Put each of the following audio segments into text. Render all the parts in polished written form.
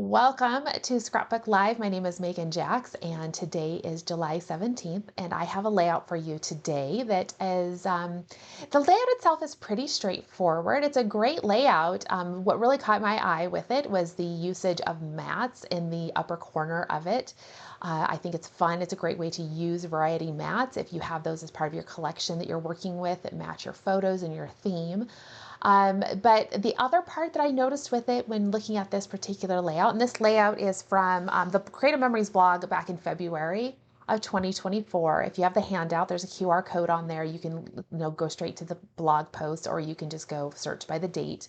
Welcome to Scrapbook Live. My name is Megan Jacks, and today is July 17th, and I have a layout for you today that is, the layout itself is pretty straightforward. It's a great layout. What really caught my eye with it was the usage of mats in the upper corner of it. I think it's fun. It's a great way to use variety mats if you have those as part of your collection that you're working with that match your photos and your theme. But the other part that I noticed with it when looking at this particular layout, and this layout is from the Creative Memories blog back in February of 2024. If you have the handout, there's a QR code on there. You can go straight to the blog post, or you can just go search by the date.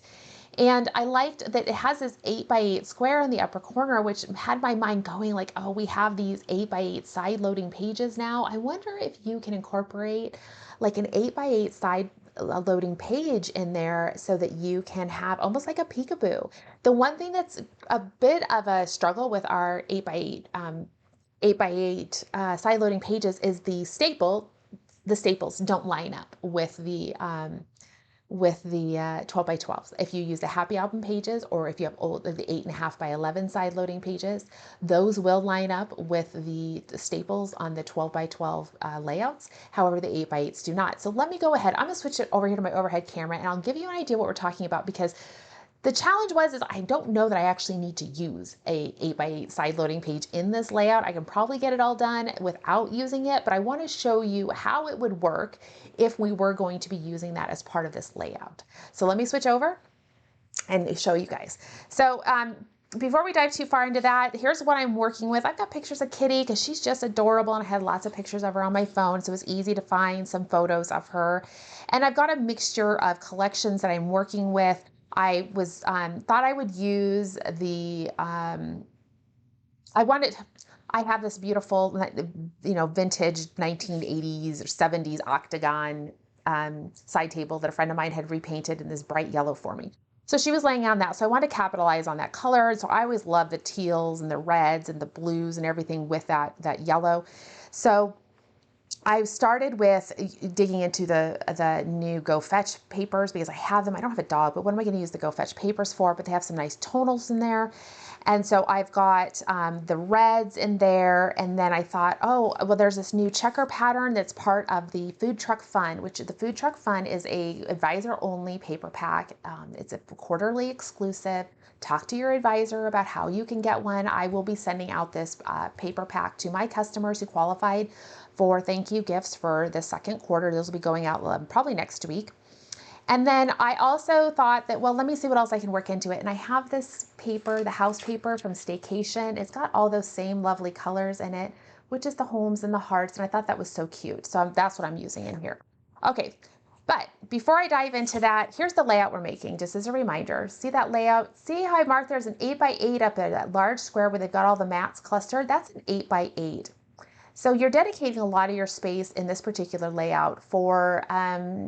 And I liked that it has this 8x8 square in the upper corner, which had my mind going like, oh, we have these 8x8 side loading pages now. I wonder if you can incorporate like an 8x8 side loading page in there so that you can have almost like a peekaboo. The one thing that's a bit of a struggle with our 8x8 side loading pages is the staples don't line up with the 12 by 12s. If you use the Happy Album pages, or if you have the 8.5 by 11 side loading pages, those will line up with the staples on the 12 by 12 layouts. However, the 8 by 8s do not. So let me go ahead. I'm gonna switch it over here to my overhead camera, and I'll give you an idea what we're talking about, because the challenge is I don't know that I actually need to use a 8x8 side loading page in this layout. I can probably get it all done without using it, but I want to show you how it would work if we were going to be using that as part of this layout. So let me switch over and show you guys. So before we dive too far into that, here's what I'm working with. I've got pictures of Kitty because she's just adorable, and I had lots of pictures of her on my phone, so it was easy to find some photos of her. And I've got a mixture of collections that I'm working with. I was thought I would use the I have this beautiful vintage 1980s or 70s octagon side table that a friend of mine had repainted in this bright yellow for me. So she was laying on that, so I wanted to capitalize on that color. So I always love the teals and the reds and the blues and everything with that yellow. So I started with digging into the new Go Fetch papers because I have them. I don't have a dog, but what am I going to use the Go Fetch papers for? But they have some nice tonals in there. And so I've got the reds in there. And then I thought, oh, well, there's this new checker pattern that's part of the Food Truck Fun, which the Food Truck Fun is a advisor only paper pack. It's a quarterly exclusive. Talk to your advisor about how you can get one. I will be sending out this paper pack to my customers who qualified for thank you gifts for the second quarter. Those will be going out probably next week. And then I also thought that, well, let me see what else I can work into it. And I have this paper, the house paper from Staycation. It's got all those same lovely colors in it, which is the homes and the hearts. And I thought that was so cute. So that's what I'm using in here. Okay. But before I dive into that, here's the layout we're making, just as a reminder. See that layout? See how I marked there's an 8x8 up there, that large square where they've got all the mats clustered? That's an 8x8. So you're dedicating a lot of your space in this particular layout for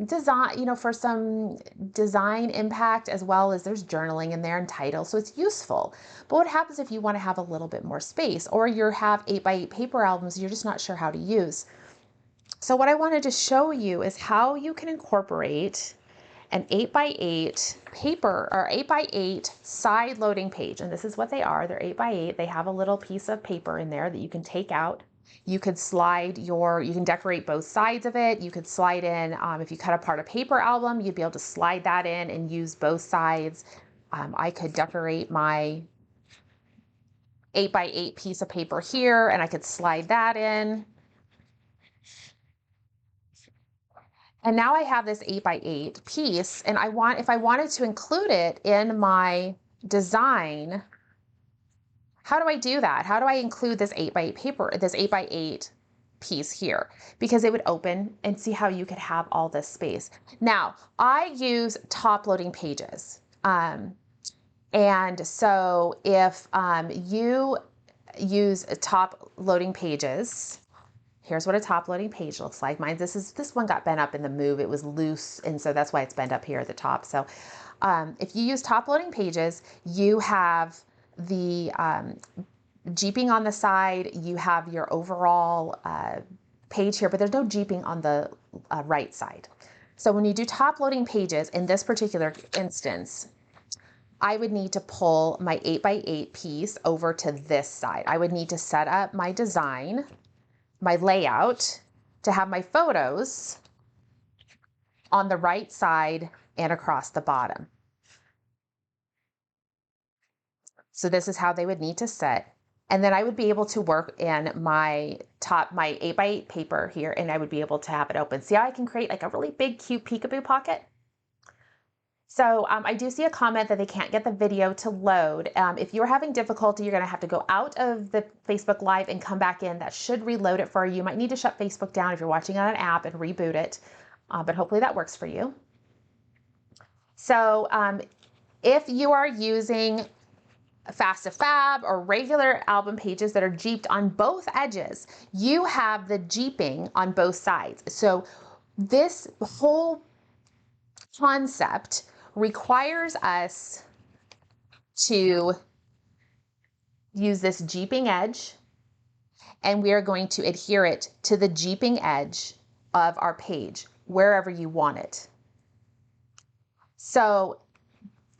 design, for some design impact, as well as there's journaling in there and titles. So it's useful. But what happens if you want to have a little bit more space, or you have 8x8 paper albums you're just not sure how to use? So what I wanted to show you is how you can incorporate an 8x8 paper or 8x8 side loading page. And this is what they are. They're 8x8. They have a little piece of paper in there that you can take out. You could you can decorate both sides of it. You could slide in, if you cut apart a paper album, you'd be able to slide that in and use both sides. I could decorate my 8x8 piece of paper here, and I could slide that in. And now I have this 8x8 piece, and if I wanted to include it in my design, how do I do that? How do I include this 8x8 paper, this 8x8 piece here? Because it would open, and see how you could have all this space. Now, I use top loading pages. And so if you use top loading pages, here's what a top loading page looks like. This one got bent up in the move. It was loose, and so that's why it's bent up here at the top. So if you use top loading pages, you have the jeeping on the side, you have your overall page here, but there's no jeeping on the right side. So when you do top loading pages, in this particular instance, I would need to pull my 8x8 piece over to this side. I would need to set up my design, my layout, to have my photos on the right side and across the bottom. So this is how they would need to sit. And then I would be able to work in my 8x8 paper here, and I would be able to have it open. See how I can create like a really big, cute peekaboo pocket? So I do see a comment that they can't get the video to load. If you're having difficulty, you're gonna have to go out of the Facebook Live and come back in. That should reload it for you. You might need to shut Facebook down if you're watching on an app and reboot it, but hopefully that works for you. So if you are using Fast to Fab or regular album pages that are jeeped on both edges, you have the jeeping on both sides. So this whole concept requires us to use this jeeping edge, and we are going to adhere it to the jeeping edge of our page, wherever you want it. So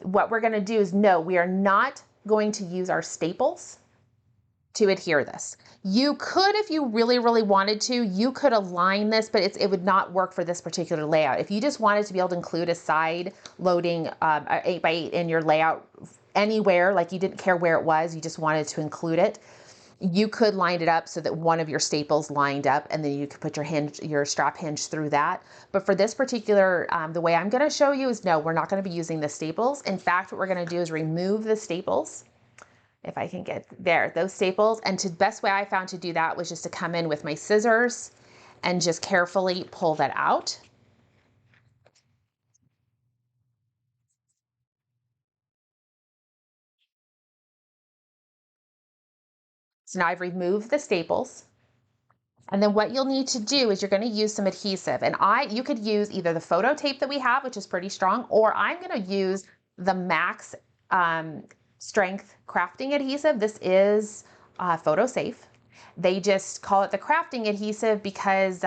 what we're going to do is, no, we are not going to use our staples to adhere this. You could, if you really, really wanted to, you could align this, but it would not work for this particular layout. If you just wanted to be able to include a side loading 8x8 in your layout anywhere, like you didn't care where it was, you just wanted to include it, you could line it up so that one of your staples lined up, and then you could put your strap hinge through that. But for this particular, the way I'm going to show you is, no, we're not going to be using the staples. In fact, what we're going to do is remove the staples. If I can get there, those staples. And the best way I found to do that was just to come in with my scissors and just carefully pull that out. So now I've removed the staples. And then what you'll need to do is you're going to use some adhesive. And you could use either the photo tape that we have, which is pretty strong, or I'm going to use the Max Strength crafting adhesive. This is photo safe. They just call it the crafting adhesive because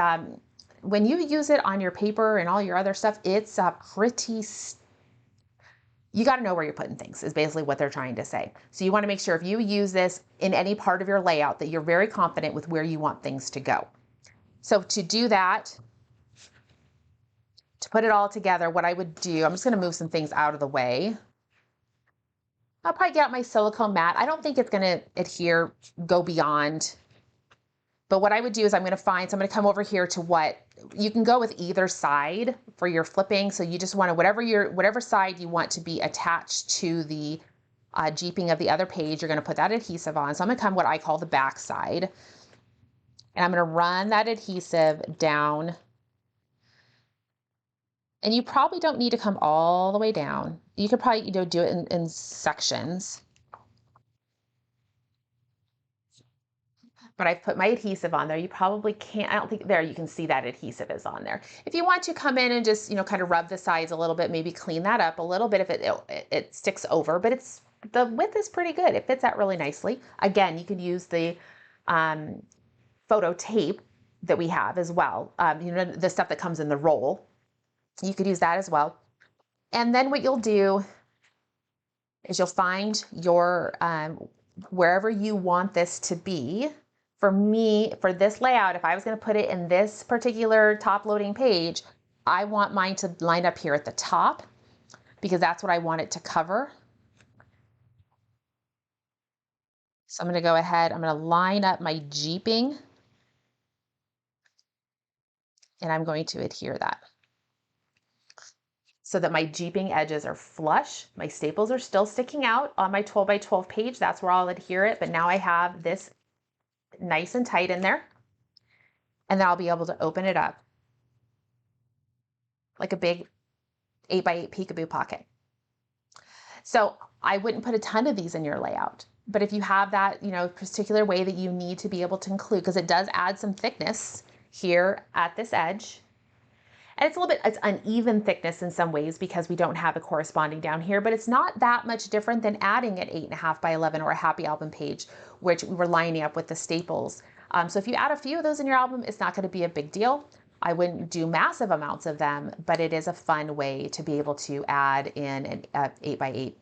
when you use it on your paper and all your other stuff, it's you got to know where you're putting things, is basically what they're trying to say. So you want to make sure if you use this in any part of your layout that you're very confident with where you want things to go. So to do that, to put it all together, what I would do, I'm just going to move some things out of the way. I'll probably get out my silicone mat. I don't think it's going to adhere, go beyond. But what I would do is I'm going to come over here to what, you can go with either side for your flipping. So you just want to, whatever side you want to be attached to the jeeping of the other page, you're going to put that adhesive on. So I'm going to come what I call the back side. And I'm going to run that adhesive down. And you probably don't need to come all the way down. You could probably, do it in sections. But I've put my adhesive on there. You probably can't, I don't think, there you can see that adhesive is on there. If you want to come in and just, kind of rub the sides a little bit, maybe clean that up a little bit if it sticks over, but the width is pretty good. It fits out really nicely. Again, you could use the photo tape that we have as well. The stuff that comes in the roll. You could use that as well. And then what you'll do is you'll find your, wherever you want this to be. For me, for this layout, if I was going to put it in this particular top loading page, I want mine to line up here at the top because that's what I want it to cover. So I'm going to go ahead, I'm going to line up my jeeping, and I'm going to adhere that so that my jeeping edges are flush. My staples are still sticking out on my 12 by 12 page. That's where I'll adhere it. But now I have this nice and tight in there. And then I'll be able to open it up like a big 8x8 peekaboo pocket. So I wouldn't put a ton of these in your layout. But if you have that, particular way that you need to be able to include, because it does add some thickness here at this edge. And it's uneven thickness in some ways because we don't have a corresponding down here, but it's not that much different than adding an 8.5 by 11 or a happy album page, which we were lining up with the staples. So if you add a few of those in your album, it's not going to be a big deal. I wouldn't do massive amounts of them, but it is a fun way to be able to add in an 8x8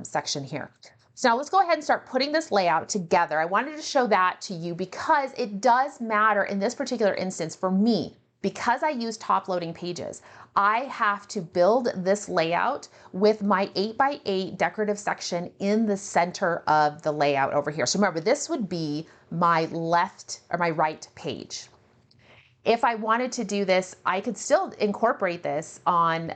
section here. So now let's go ahead and start putting this layout together. I wanted to show that to you because it does matter in this particular instance for me. Because I use top loading pages, I have to build this layout with my 8x8 decorative section in the center of the layout over here. So remember, this would be my left or my right page. If I wanted to do this, I could still incorporate this on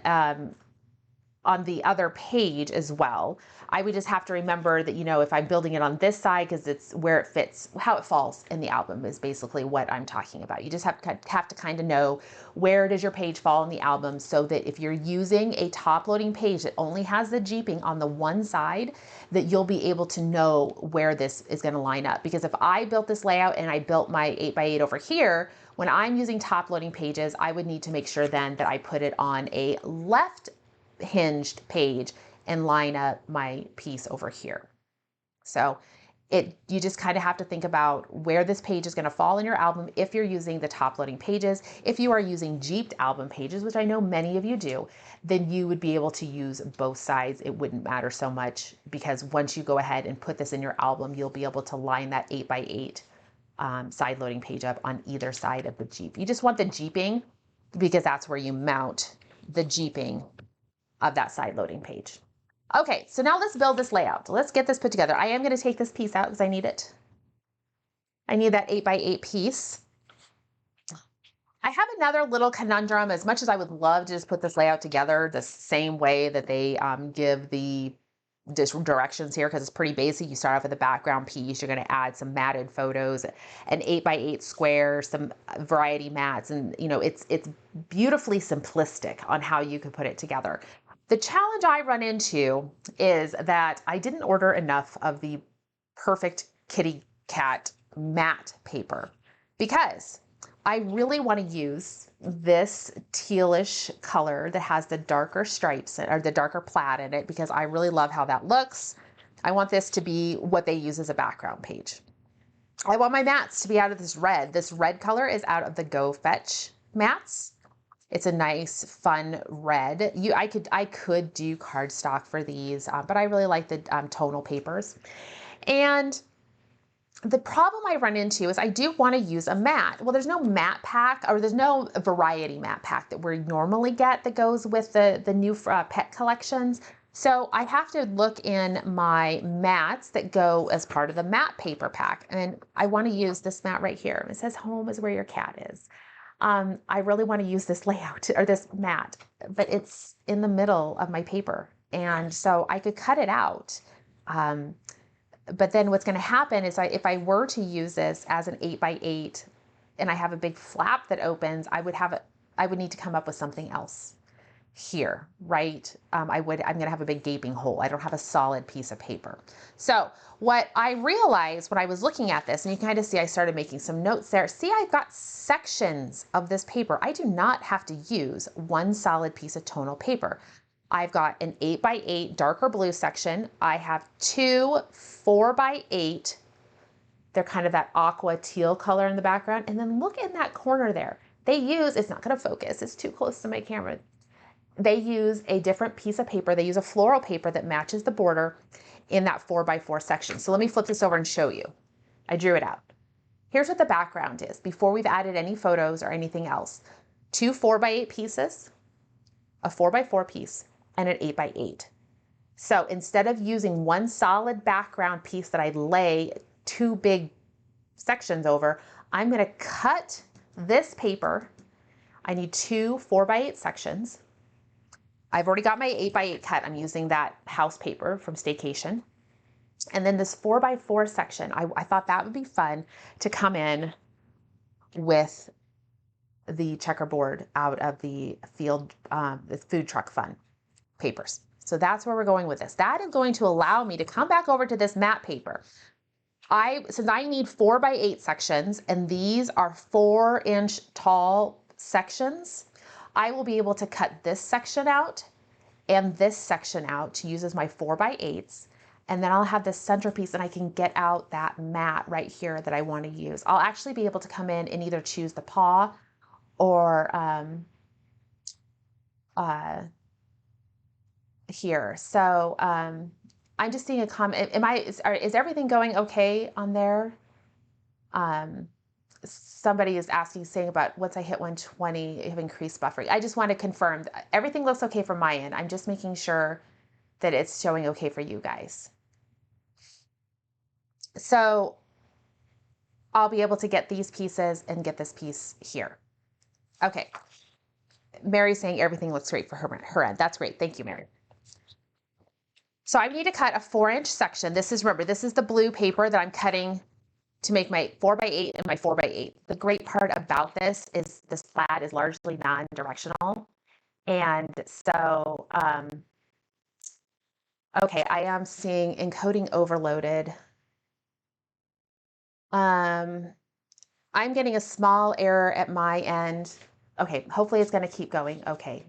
the other page as well. I would just have to remember that, you know, if I'm building it on this side, because it's where it fits, how it falls in the album is basically what I'm talking about. You just have to kind of know where does your page fall in the album, so that if you're using a top loading page that only has the jeeping on the one side, that you'll be able to know where this is going to line up. Because if I built this layout and I built my 8x8 over here, when I'm using top loading pages, I would need to make sure then that I put it on a left hinged page and line up my piece over here. So you just kind of have to think about where this page is going to fall in your album if you're using the top loading pages. If you are using jeeped album pages, which I know many of you do, then you would be able to use both sides. It wouldn't matter so much, because once you go ahead and put this in your album, you'll be able to line that 8x8 side loading page up on either side of the jeep. You just want the jeeping because that's where you mount the jeeping of that side loading page. Okay, so now let's build this layout. Let's get this put together. I am going to take this piece out because I need it. I need that 8x8 piece. I have another little conundrum. As much as I would love to just put this layout together the same way that they give the directions here, because it's pretty basic. You start off with a background piece. You're going to add some matted photos, an 8x8 square, some variety mats, and you know it's beautifully simplistic on how you could put it together. The challenge I run into is that I didn't order enough of the perfect kitty cat matte paper, because I really want to use this tealish color that has the darker stripes or the darker plaid in it, because I really love how that looks. I want this to be what they use as a background page. I want my mats to be out of this red. This red color is out of the Go Fetch mats. It's a nice, fun red. I could do cardstock for these, but I really like the tonal papers. And the problem I run into is I do want to use a matte. Well, there's no matte pack, or there's no variety matte pack that we normally get that goes with the new pet collections. So I have to look in my mats that go as part of the matte paper pack. And I want to use this mat right here. It says home is where your cat is. I really want to use this layout or this mat, but it's in the middle of my paper. And so I could cut it out. But then what's going to happen is if I were to use this as an 8x8 and I have a big flap that opens, I would need to come up with something else here, right? I'm going to have a big gaping hole. I don't have a solid piece of paper. So what I realized when I was looking at this, and you can kind of see I started making some notes there. See, I've got sections of this paper. I do not have to use one solid piece of tonal paper. I've got an 8x8 darker blue section. I have two 4x8. They're kind of that aqua teal color in the background. And then look in that corner there. It's not going to focus. It's too close to my camera. They use a different piece of paper. They use a floral paper that matches the border in that 4x4 section. So let me flip this over and show you. I drew it out. Here's what the background is before we've added any photos or anything else. Two 4x8 pieces, a 4x4 piece, and an 8x8. So instead of using one solid background piece that I lay two big sections over, I'm going to cut this paper. I need two 4x8 sections. I've already got my 8x8 cut. I'm using that house paper from Staycation. And then this 4x4 section, I thought that would be fun to come in with the checkerboard out of the food truck fun papers. So that's where we're going with this. That is going to allow me to come back over to this matte paper. Since I need 4x8 sections, and these are 4-inch tall sections, I will be able to cut this section out and this section out to use as my 4x8s. And then I'll have this centerpiece and I can get out that mat right here that I want to use. I'll actually be able to come in and either choose the paw or here. So I'm just seeing a comment. Is everything going okay on there? Somebody is asking, saying about once I hit 120, you have increased buffering. I just want to confirm that everything looks okay from my end. I'm just making sure that it's showing okay for you guys. So I'll be able to get these pieces and get this piece here. Okay. Mary's saying everything looks great for her end. That's great. Thank you, Mary. So I need to cut a 4-inch section. This is, remember, this is the blue paper that I'm cutting to make my 4x8 and my 4x8. The great part about this is this plaid is largely non-directional. And so, okay, I am seeing encoding overloaded. I'm getting a small error at my end. Okay, hopefully it's going to keep going. Okay.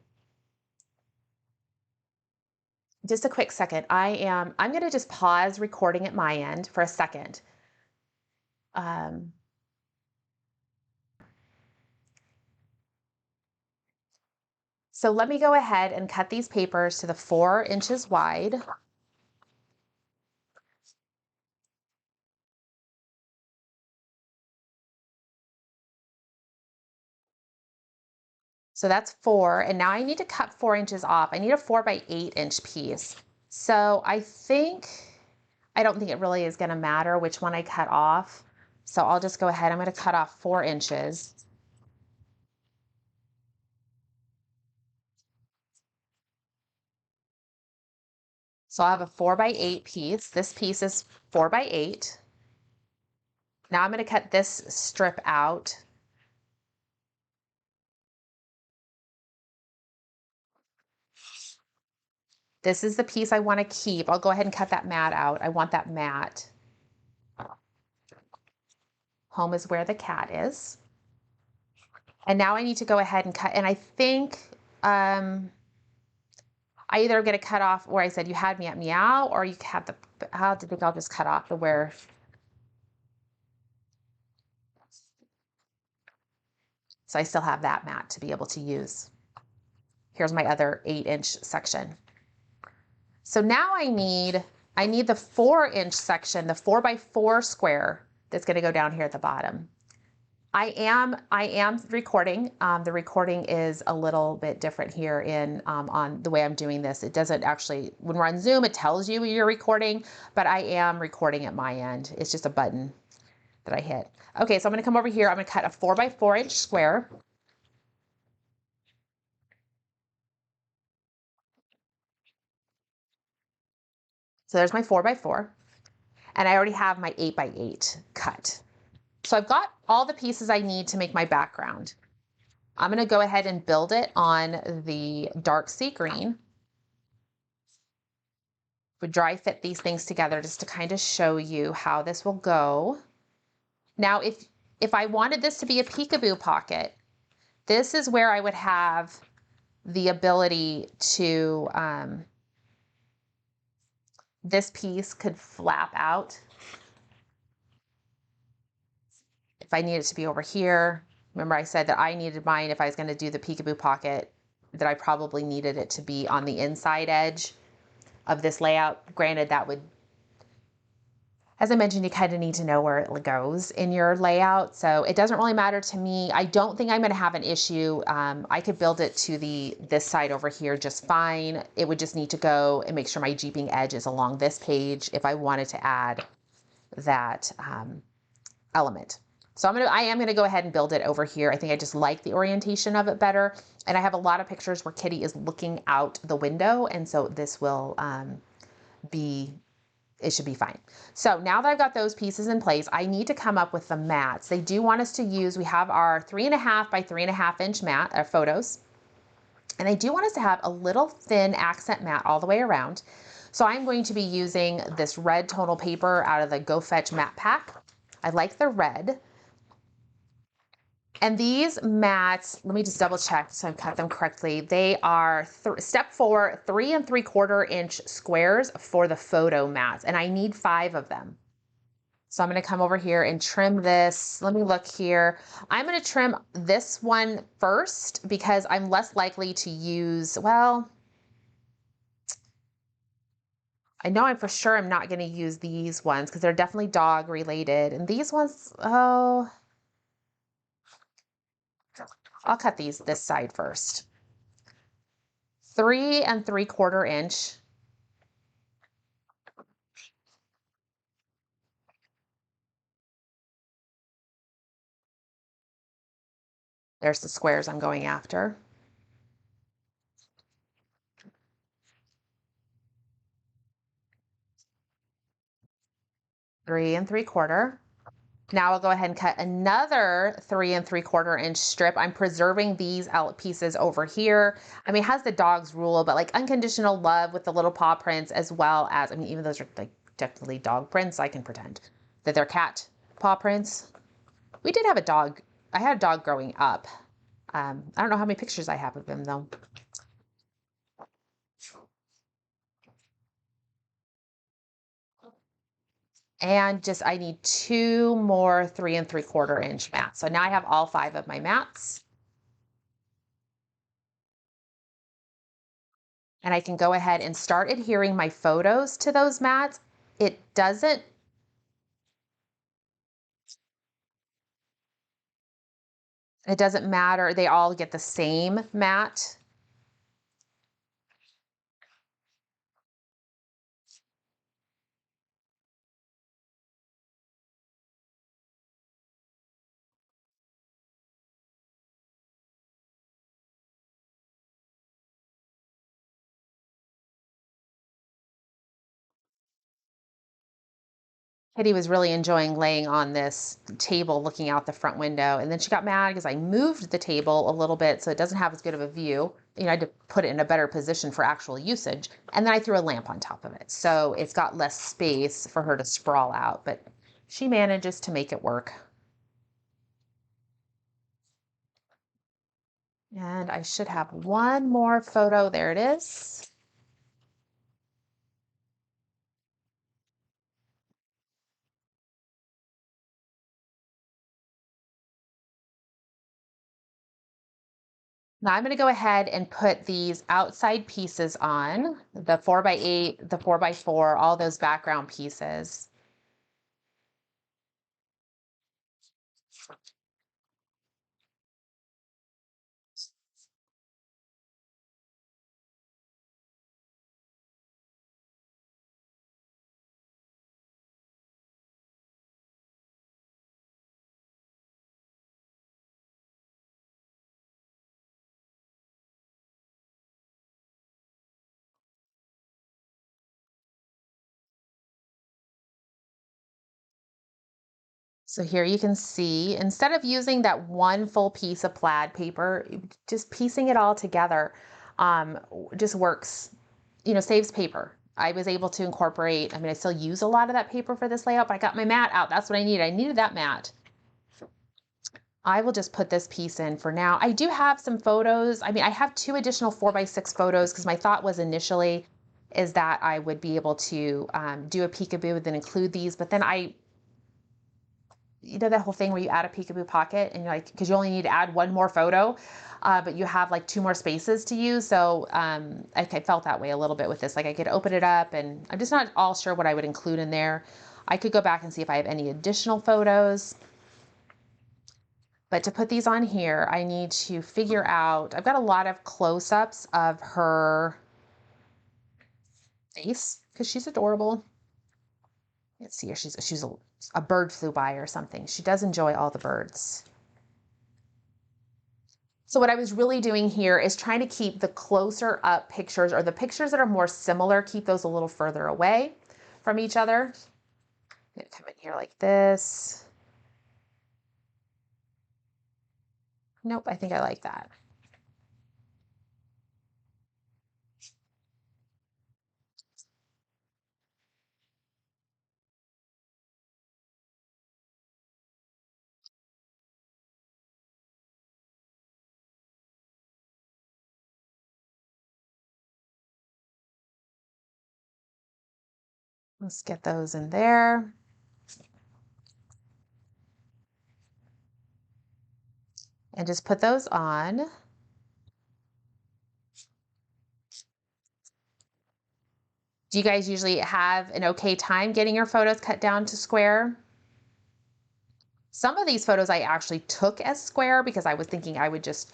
Just a quick second. I'm going to just pause recording at my end for a second. So let me go ahead and cut these papers to the 4 inches wide. So that's 4, and now I need to cut 4 inches off. I need a 4x8 inch piece. So I don't think it really is gonna matter which one I cut off. So I'll just go ahead, I'm gonna cut off 4 inches. So I'll have a 4x8 piece. This piece is 4x8. Now I'm gonna cut this strip out. This is the piece I want to keep. I'll go ahead and cut that mat out. I want that mat. Home is where the cat is. And now I need to go ahead and cut. And I think I either get to cut off where I said you had me at meow, or you have the, how do you think I'll just cut off the where. So I still have that mat to be able to use. Here's my other 8-inch section. So now I need the 4-inch section, the 4x4 square that's going to go down here at the bottom. I am recording. The recording is a little bit different here in on the way I'm doing this. It doesn't actually, when we're on Zoom, it tells you you're recording, but I am recording at my end. It's just a button that I hit. Okay, so I'm going to come over here. I'm going to cut a 4x4 inch square. So there's my 4x4, and I already have my 8x8 cut. So I've got all the pieces I need to make my background. I'm going to go ahead and build it on the dark sea green. Would dry fit these things together just to kind of show you how this will go. Now, if I wanted this to be a peekaboo pocket, this is where I would have the ability to, this piece could flap out. If I need it to be over here, remember I said that I needed mine, if I was going to do the peekaboo pocket, that I probably needed it to be on the inside edge of this layout. Granted, that would, as I mentioned, you kind of need to know where it goes in your layout. So it doesn't really matter to me. I don't think I'm going to have an issue. I could build it to this side over here just fine. It would just need to go and make sure my jeeping edge is along this page if I wanted to add that element. So I am gonna go ahead and build it over here. I think I just like the orientation of it better. And I have a lot of pictures where Kitty is looking out the window. And so this will it should be fine. So now that I've got those pieces in place, I need to come up with the mats. They do want us to use, we have our 3.5 by 3.5 inch mat, photos. And they do want us to have a little thin accent mat all the way around. So I'm going to be using this red tonal paper out of the Go Fetch Mat Pack. I like the red. And these mats, let me just double check so I've cut them correctly. They are step 4, 3 3/4 inch squares for the photo mats. And I need 5 of them. So I'm going to come over here and trim this. Let me look here. I'm going to trim this one first because I'm less likely to use, well, I know I'm for sure I'm not going to use these ones because they're definitely dog related. And these ones, oh, I'll cut these this side first. 3 3/4 inch. There's the squares I'm going after. 3 3/4. Now I'll go ahead and cut another 3 3/4 inch strip. I'm preserving these out pieces over here. I mean, it has the dog's rule, but like unconditional love with the little paw prints, as well as, I mean, even those are like technically dog prints. I can pretend that they're cat paw prints. We did have a dog. I had a dog growing up. I don't know how many pictures I have of him though. And just, I need 2 more 3 3/4 inch mats. So now I have all 5 of my mats. And I can go ahead and start adhering my photos to those mats. It doesn't, it doesn't matter. They all get the same mat. Kitty was really enjoying laying on this table looking out the front window. And then she got mad because I moved the table a little bit so it doesn't have as good of a view. You know, I had to put it in a better position for actual usage. And then I threw a lamp on top of it. So it's got less space for her to sprawl out, but she manages to make it work. And I should have one more photo. There it is. Now I'm going to go ahead and put these outside pieces on, the 4x8, the 4x4, all those background pieces. So here you can see, instead of using that one full piece of plaid paper, just piecing it all together just works, you know, saves paper. I was able to incorporate, I mean, I still use a lot of that paper for this layout, but I got my mat out. That's what I needed. I needed that mat. I will just put this piece in for now. I do have some photos. I mean, I have 2 additional 4x6 photos because my thought was initially is that I would be able to do a peekaboo and then include these, but then you know that whole thing where you add a peekaboo pocket and you're like, because you only need to add one more photo, but you have like 2 more spaces to use. So I felt that way a little bit with this. Like I could open it up and I'm just not all sure what I would include in there. I could go back and see if I have any additional photos. But to put these on here, I need to figure out, I've got a lot of close-ups of her face because she's adorable. Let's see here, she's a bird flew by or something. She does enjoy all the birds. So what I was really doing here is trying to keep the closer up pictures or the pictures that are more similar, keep those a little further away from each other. I'm gonna come in here like this. Nope, I think I like that. Let's get those in there. And just put those on. I Do you guys usually have an okay time getting your photos cut down to square? Some of these photos I actually took as square because I was thinking I would just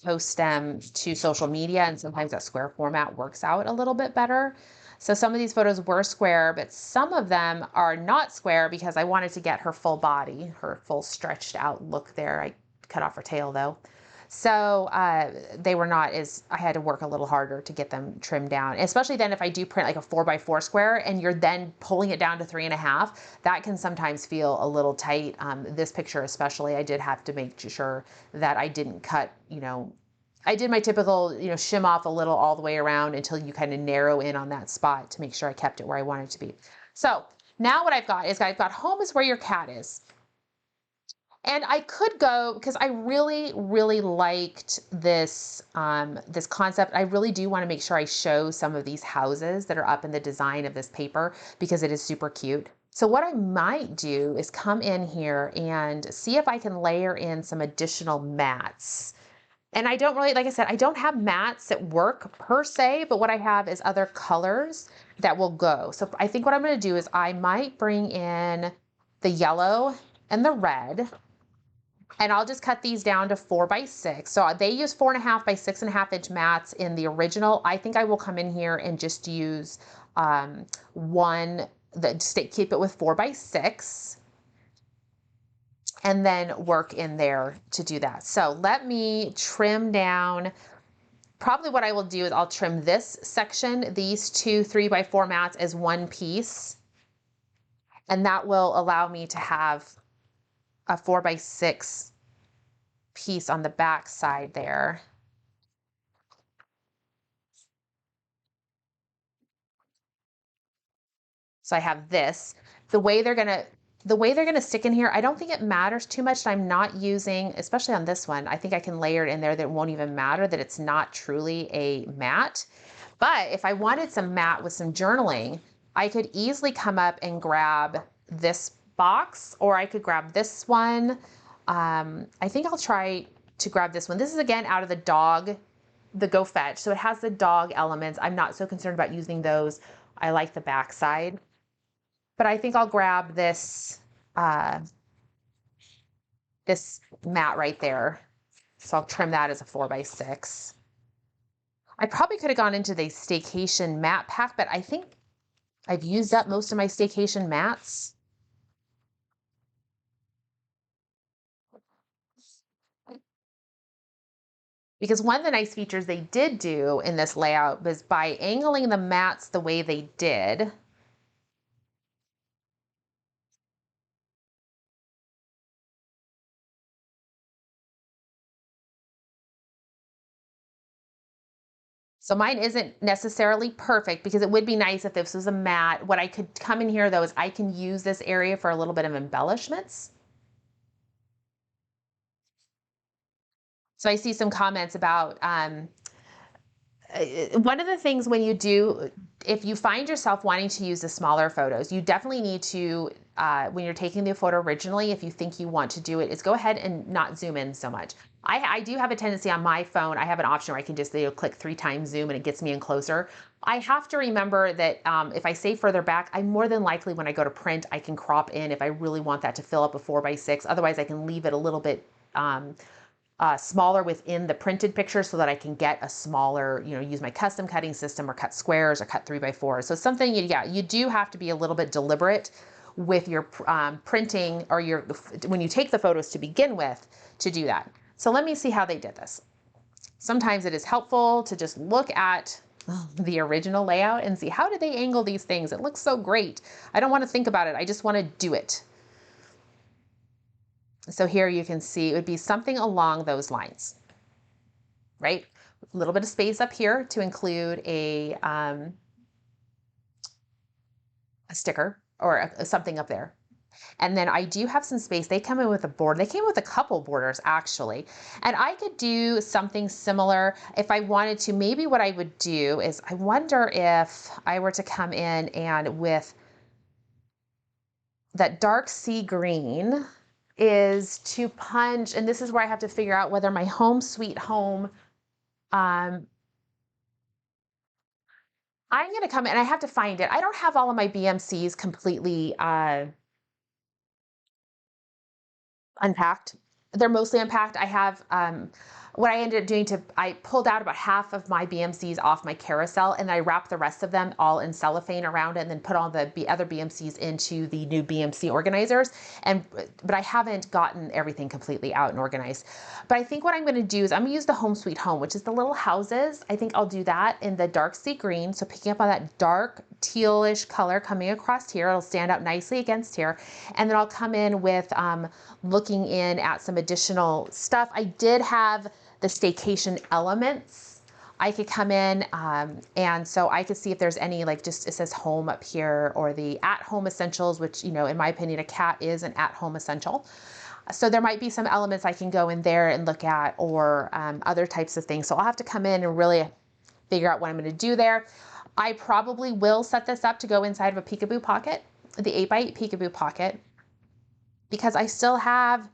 post them to social media, and sometimes that square format works out a little bit better. So some of these photos were square, but some of them are not square because I wanted to get her full body, her full stretched out look there. I cut off her tail though. So they were not as, I had to work a little harder to get them trimmed down, especially then if I do print like a 4x4 square and you're then pulling it down to 3.5, that can sometimes feel a little tight. This picture especially, I did have to make sure that I didn't cut, I did my typical, shim off a little all the way around until you kind of narrow in on that spot to make sure I kept it where I wanted it to be. So now what I've got is I've got home is where your cat is. And I could go because I really, really liked this this concept. I really do want to make sure I show some of these houses that are up in the design of this paper because it is super cute. So what I might do is come in here and see if I can layer in some additional mats. And I don't really, like I said, I don't have mats that work per se, but what I have is other colors that will go. So I think what I'm going to do is I might bring in the yellow and the red. And I'll just cut these down to 4x6. So they use 4.5 by 6.5 inch mats in the original. I think I will come in here and just use one that keep it with 4x6 and then work in there to do that. So let me trim down. Probably what I will do is I'll trim this section, these two 3x4 mats as one piece. And that will allow me to have a 4x6 piece on the back side there. So I have this. The way they're gonna stick in here, I don't think it matters too much. I'm not using, especially on this one, I think I can layer it in there that it won't even matter that it's not truly a mat. But if I wanted some mat with some journaling, I could easily come up and grab this box, or I could grab this one. I think I'll try to grab this one. This is again out of the Go Fetch. So it has the dog elements. I'm not so concerned about using those. I like the back side. But I think I'll grab this this mat right there. So I'll trim that as a 4x6. I probably could have gone into the staycation mat pack, but I think I've used up most of my staycation mats. Because one of the nice features they did do in this layout was by angling the mats the way they did, so mine isn't necessarily perfect because it would be nice if this was a mat. What I could come in here though is I can use this area for a little bit of embellishments. So I see some comments about one of the things when you do, if you find yourself wanting to use the smaller photos, you definitely need to, when you're taking the photo originally, if you think you want to do it, is go ahead and not zoom in so much. I do have a tendency on my phone, I have an option where I can just click 3 times zoom and it gets me in closer. I have to remember that if I say further back, I more than likely when I go to print, I can crop in if I really want that to fill up a 4x6. Otherwise I can leave it a little bit smaller within the printed picture so that I can get a smaller, use my custom cutting system or cut squares or cut 3x4. So it's something, you do have to be a little bit deliberate with your printing or when you take the photos to begin with to do that. So let me see how they did this. Sometimes it is helpful to just look at the original layout and see how did they angle these things. It looks so great. I don't want to think about it. I just want to do it. So here you can see it would be something along those lines, right? A little bit of space up here to include a sticker or something up there. And then I do have some space. They come in with a border. They came with a couple borders actually. And I could do something similar if I wanted to. Maybe what I would do is I wonder if I were to come in and with that dark sea green is to punch, and this is where I have to figure out whether my home sweet home I'm going to come in and I have to find it. I don't have all of my BMCs completely unpacked. They're mostly unpacked. I have what I ended up doing I pulled out about half of my BMCs off my carousel and I wrapped the rest of them all in cellophane around it and then put all the other BMCs into the new BMC organizers. But I haven't gotten everything completely out and organized. But I think what I'm going to do is I'm going to use the Home Sweet Home, which is the little houses. I think I'll do that in the dark sea green. So picking up on that dark tealish color coming across here, it'll stand out nicely against here. And then I'll come in with looking in at some additional stuff. I did have the staycation elements. I could come in and so I could see if there's any, like, just it says home up here, or the at-home essentials, which, you know, in my opinion, a cat is an at-home essential. So there might be some elements I can go in there and look at, or other types of things. So I'll have to come in and really figure out what I'm going to do there. I probably will set this up to go inside of a Peekaboo pocket, the 8x8 Peekaboo pocket, because I still have,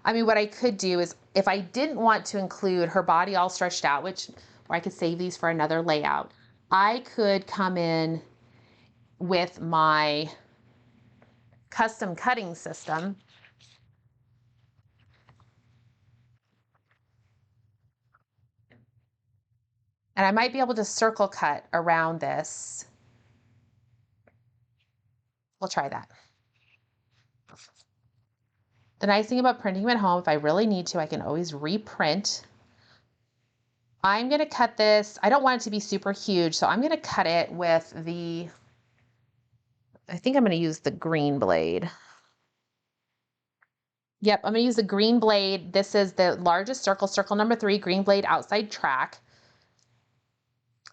I mean, what I could do is if I didn't want to include her body all stretched out, or I could save these for another layout, I could come in with my custom cutting system. And I might be able to circle cut around this. We'll try that. The nice thing about printing them at home, if I really need to, I can always reprint. I'm going to cut this. I don't want it to be super huge, so I'm going to cut it with I think I'm going to use the green blade. Yep, I'm going to use the green blade. This is the largest circle number 3, green blade outside track.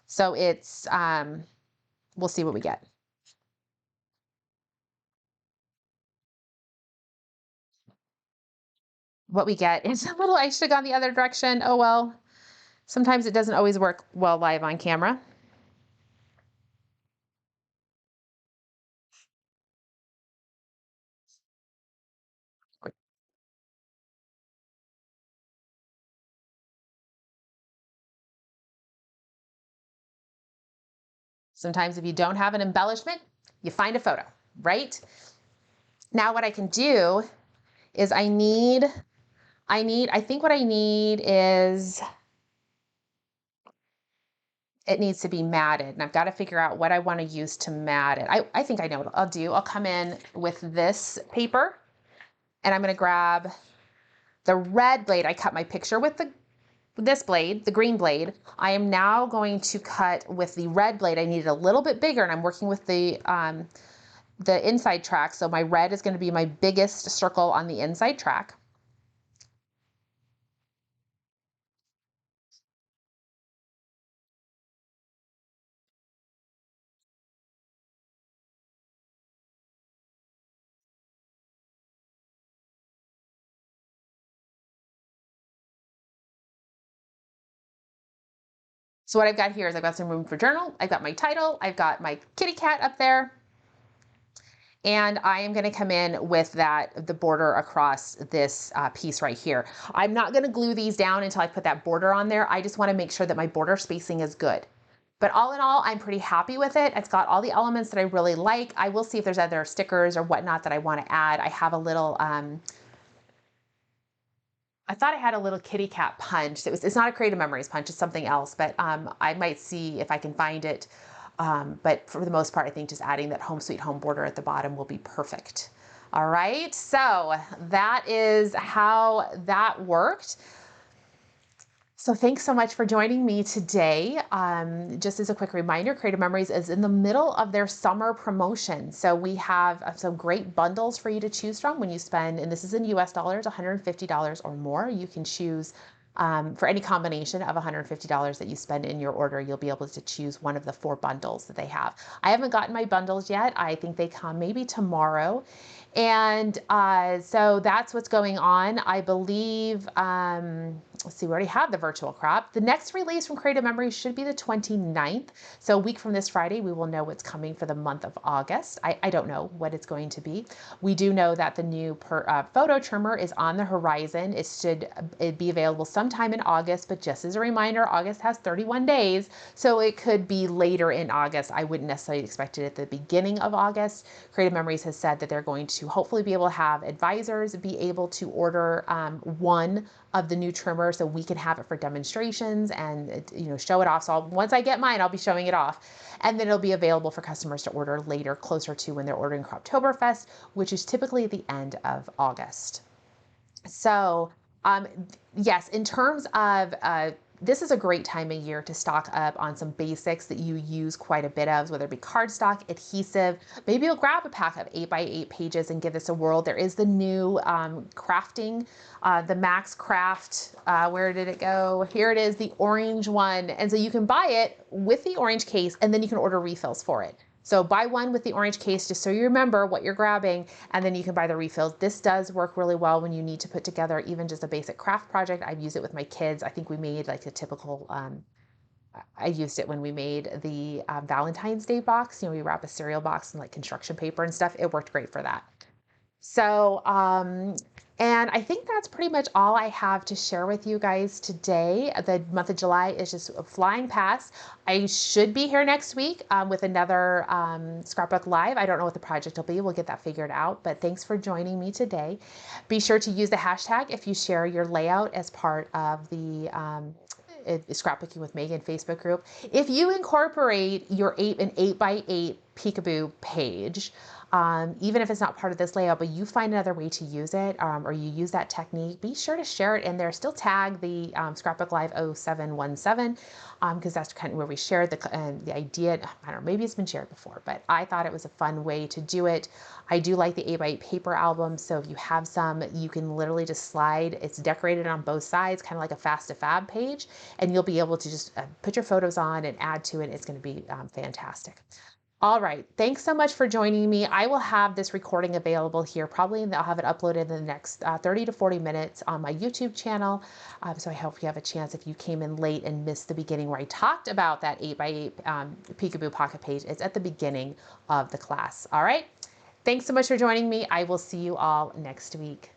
So it's, we'll see what we get. What we get is a little, I should have gone the other direction. Oh well, sometimes it doesn't always work well live on camera. Sometimes if you don't have an embellishment, you find a photo, right? Now what I can do is I think what I need is, it needs to be matted, and I've got to figure out what I want to use to mat it. I think I know what I'll do. I'll come in with this paper and I'm going to grab the red blade. I cut my picture with this blade, the green blade. I am now going to cut with the red blade. I need it a little bit bigger, and I'm working with the inside track. So my red is going to be my biggest circle on the inside track. So what I've got here is I've got some room for journal. I've got my title. I've got my kitty cat up there. And I am going to come in with the border across this piece right here. I'm not going to glue these down until I put that border on there. I just want to make sure that my border spacing is good. But all in all, I'm pretty happy with it. It's got all the elements that I really like. I will see if there's other stickers or whatnot that I want to add. I have a little, I thought I had a little kitty cat punch. It's not a Creative Memories punch, it's something else, but I might see if I can find it. But for the most part, I think just adding that Home Sweet Home border at the bottom will be perfect. All right, so that is how that worked. So thanks so much for joining me today. Just as a quick reminder, Creative Memories is in the middle of their summer promotion. So we have some great bundles for you to choose from when you spend, and this is in US dollars, $150 or more. You can choose for any combination of $150 that you spend in your order. You'll be able to choose one of the 4 bundles that they have. I haven't gotten my bundles yet. I think they come maybe tomorrow. And so that's what's going on. I believe let's see, we already had the virtual crop. The next release from Creative Memories should be the 29th. So a week from this Friday, we will know what's coming for the month of August. I don't know what it's going to be. We do know that the new photo trimmer is on the horizon. It'd be available sometime in August, but just as a reminder, August has 31 days. So it could be later in August. I wouldn't necessarily expect it at the beginning of August. Creative Memories has said that they're going to hopefully be able to have advisors be able to order one of the new trimmers so we can have it for demonstrations and show it off. So once I get mine, I'll be showing it off. And then it'll be available for customers to order later, closer to when they're ordering Croptoberfest, which is typically the end of August. So yes, in terms of this is a great time of year to stock up on some basics that you use quite a bit of, whether it be cardstock, adhesive. Maybe you'll grab a pack of 8x8 pages and give this a whirl. There is the new crafting, the Max Craft, where did it go? Here it is, the orange one. And so you can buy it with the orange case and then you can order refills for it. So buy one with the orange case just so you remember what you're grabbing, and then you can buy the refills. This does work really well when you need to put together even just a basic craft project. I've used it with my kids. I think we made like a typical, I used it when we made the Valentine's Day box. We wrap a cereal box in like construction paper and stuff. It worked great for that. So, and I think that's pretty much all I have to share with you guys today. The month of July is just flying past. I should be here next week with another Scrapbook Live. I don't know what the project will be. We'll get that figured out. But thanks for joining me today. Be sure to use the hashtag if you share your layout as part of the Scrapbooking with Megan Facebook group. If you incorporate an 8x8 Peekaboo page, even if it's not part of this layout, but you find another way to use it, or you use that technique, be sure to share it in there. Still tag the Scrapbook Live 0717, because that's kind of where we shared the idea. I don't know, maybe it's been shared before, but I thought it was a fun way to do it. I do like the 8x8 paper album, so if you have some, you can literally just slide. It's decorated on both sides, kind of like a Fast to Fab page, and you'll be able to just put your photos on and add to it. It's going to be fantastic. All right, thanks so much for joining me. I will have this recording available here, probably, and I'll have it uploaded in the next 30 to 40 minutes on my YouTube channel. So I hope you have a chance, if you came in late and missed the beginning where I talked about that 8x8 Peekaboo pocket page. It's at the beginning of the class. All right, thanks so much for joining me. I will see you all next week.